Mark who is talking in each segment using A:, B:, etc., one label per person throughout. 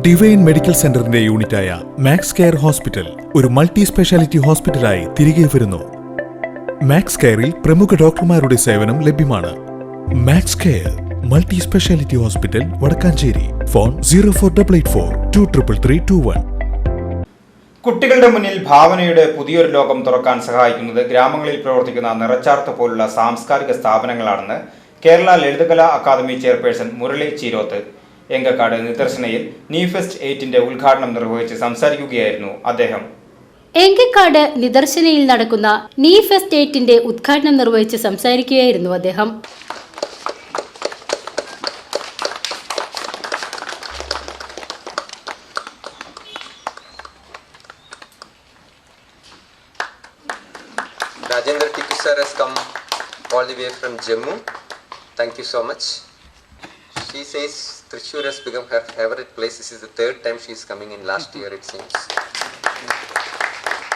A: Divine medical സെന്ററിന്റെ യൂണിറ്റായ Max care hospital ഒരു മൾട്ടി സ്പെഷ്യാലിറ്റി ഹോസ്പിറ്റലായി തിരികെ വരുന്നു. മാക്സ് കെയറിൽ പ്രമുഖ ഡോക്ടർമാരുടെ സേവനം ലഭ്യമാണ്. Max care multi speciality hospital, Wadakkanchery. Phone 0488423321.
B: കുട്ടികളുടെ മുന്നിൽ ഭാവനയുടെ പുതിയൊരു ലോകം തുറക്കാൻ സഹായിക്കുന്നത് ഗ്രാമങ്ങളിൽ പ്രവർത്തിക്കുന്ന നിറച്ചാർത്ത് പോലുള്ള സാംസ്കാരിക സ്ഥാപനങ്ങളാണെന്ന് കേരള ലളിതകലാ അക്കാദമി ചെയർപേഴ്സൺ മുരളി ചീരോത്ത് എങ്കക്കാട് നിദർശനയിൽ നീഫെസ്റ്റ് 8ന്റെ ഉദ്ഘാടനം നിർവഹിച്ച് സംസാരിക്കുകയായിരുന്നു അദ്ദേഹം.
C: എങ്കക്കാട് നിദർശനയിൽ നടക്കുന്ന നീഫെസ്റ്റ് 8ന്റെ ഉദ്ഘാടനം നിർവഹിച്ച് സംസാരിക്കുകയായിരുന്നു അദ്ദേഹം.
D: Rajendra Tikku sir has come all the way from Jammu. Thank you so much. She says Thrissur has become her favorite place. This is the third time she is coming in. Last year it seems.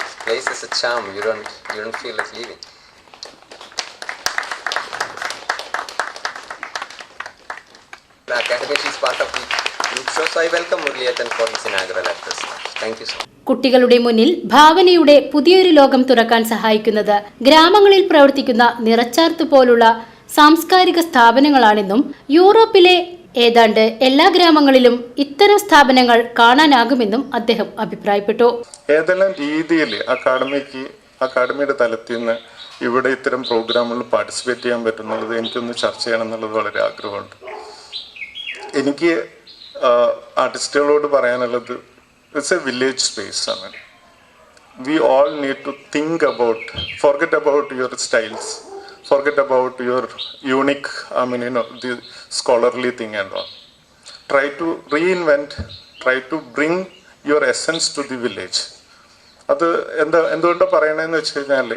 D: This place is a charm. You don't feel like leaving. The academy, she is part of the group show, so I welcome Muraliyathan for his inaugural address. Thank you so much.
C: കുട്ടികളുടെ മുന്നിൽ ഭാവനയുടെ പുതിയൊരു ലോകം തുറക്കാൻ സഹായിക്കുന്നത് ഗ്രാമങ്ങളിൽ പ്രവർത്തിക്കുന്ന നിറച്ചാർത്ത് പോലുള്ള സാംസ്കാരിക സ്ഥാപനങ്ങളാണെന്നും യൂറോപ്പിലെ ഏതാണ്ട് എല്ലാ ഗ്രാമങ്ങളിലും ഇത്തരം സ്ഥാപനങ്ങൾ കാണാനാകുമെന്നും അദ്ദേഹം അഭിപ്രായപ്പെട്ടു.
E: ഏതെല്ലാം രീതിയിൽ അക്കാഡമിയുടെ തലത്തിൽ നിന്ന് ഇവിടെ ഇത്തരം പ്രോഗ്രാമുകളിൽ പാർട്ടിസിപ്പേറ്റ് ചെയ്യാൻ പറ്റുന്നുള്ളത് എനിക്കൊന്ന് ചർച്ച ചെയ്യണം എന്നുള്ളത് വളരെ ആഗ്രഹമുണ്ട്. എനിക്ക് ആർട്ടിസ്റ്റുകളോട് പറയാനുള്ളത്, it's a village space. I mean, we all need to think about, forget about your styles, forget about your unique, the scholarly thing and all. Try to reinvent, try to bring your essence to the village. അത് എന്തുകൊണ്ടാണ് പറയണതെന്ന് വെച്ച് കഴിഞ്ഞാൽ,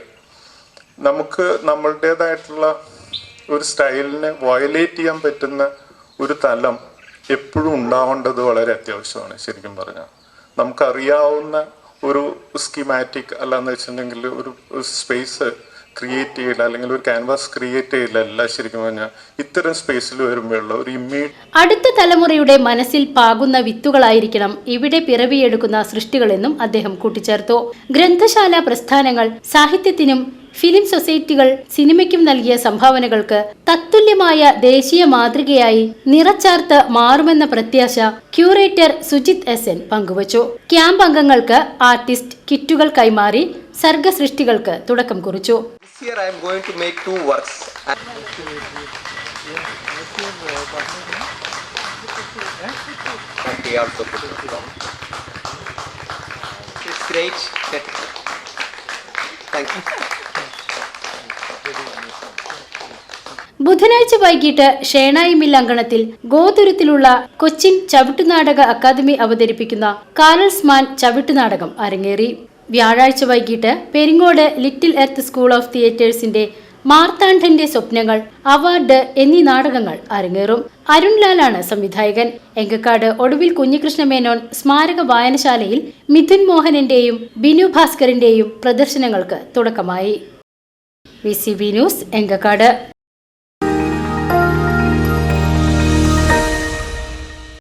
E: നമുക്ക് നമ്മളുടേതായിട്ടുള്ള ഒരു സ്റ്റൈലിനെ violate ചെയ്യാൻ പറ്റുന്ന ഒരു തലം എപ്പോഴും ഉണ്ടാവേണ്ടത് വളരെ അത്യാവശ്യമാണ്. ശരിക്കും പറഞ്ഞാൽ നമുക്കറിയാവുന്ന ഒരു സ്കീമാറ്റിക് അല്ലാന്ന് വെച്ചിട്ടുണ്ടെങ്കിൽ ഒരു സ്പേസ് ക്രിയേറ്റ് ചെയ്യില്ല, അല്ലെങ്കിൽ ഒരു ക്യാൻവാസ് ക്രിയേറ്റ് ചെയ്യില്ല. ശരിക്കും പറഞ്ഞാൽ ഇത്തരം സ്പേസിൽ വരുമ്പോഴുള്ള ഒരു
C: അടുത്ത തലമുറയുടെ മനസ്സിൽ പാകുന്ന വിത്തുകളായിരിക്കണം ഇവിടെ പിറവിയെടുക്കുന്ന സൃഷ്ടികളെന്നും അദ്ദേഹം കൂട്ടിച്ചേർത്തു. ഗ്രന്ഥശാല പ്രസ്ഥാനങ്ങൾ സാഹിത്യത്തിനും ഫിലിം സൊസൈറ്റികൾ സിനിമയ്ക്കും നൽകിയ സംഭാവനകൾക്ക് തത്തുല്യമായ ദേശീയ മാതൃകയായി നിറച്ചാർത്ത് മാറുമെന്ന പ്രത്യാശ ക്യൂറേറ്റർ സുജിത് SN പങ്കുവച്ചു. ക്യാമ്പ് അംഗങ്ങൾക്ക് ആർട്ടിസ്റ്റ് കിറ്റുകൾ കൈമാറി സർഗസൃഷ്ടികൾക്ക് തുടക്കം കുറിച്ചു. ബുധനാഴ്ച വൈകിട്ട് ഷേണായി മിൽ അങ്കണത്തിൽ ഗോതുരത്തിലുള്ള കൊച്ചിൻ ചവിട്ടുനാടക അക്കാദമി അവതരിപ്പിക്കുന്ന കാരൽസ്മാൻ ചവിട്ടുനാടകം അരങ്ങേറി. വ്യാഴാഴ്ച വൈകിട്ട് Peringode Little Earth School of തിയേറ്റേഴ്സിന്റെ മാർത്താണ്ഡന്റെ സ്വപ്നങ്ങൾ, അവാർഡ് എന്നീ നാടകങ്ങൾ അരങ്ങേറും. അരുൺലാലാണ് സംവിധായകൻ. എങ്കക്കാട് ഒടുവിൽ കുഞ്ഞികൃഷ്ണ മേനോൻ സ്മാരക വായനശാലയിൽ മിഥുൻ മോഹനന്റെയും ബിനു ഭാസ്കറിന്റെയും പ്രദർശനങ്ങൾക്ക് തുടക്കമായി. VCV news, Enkakkad.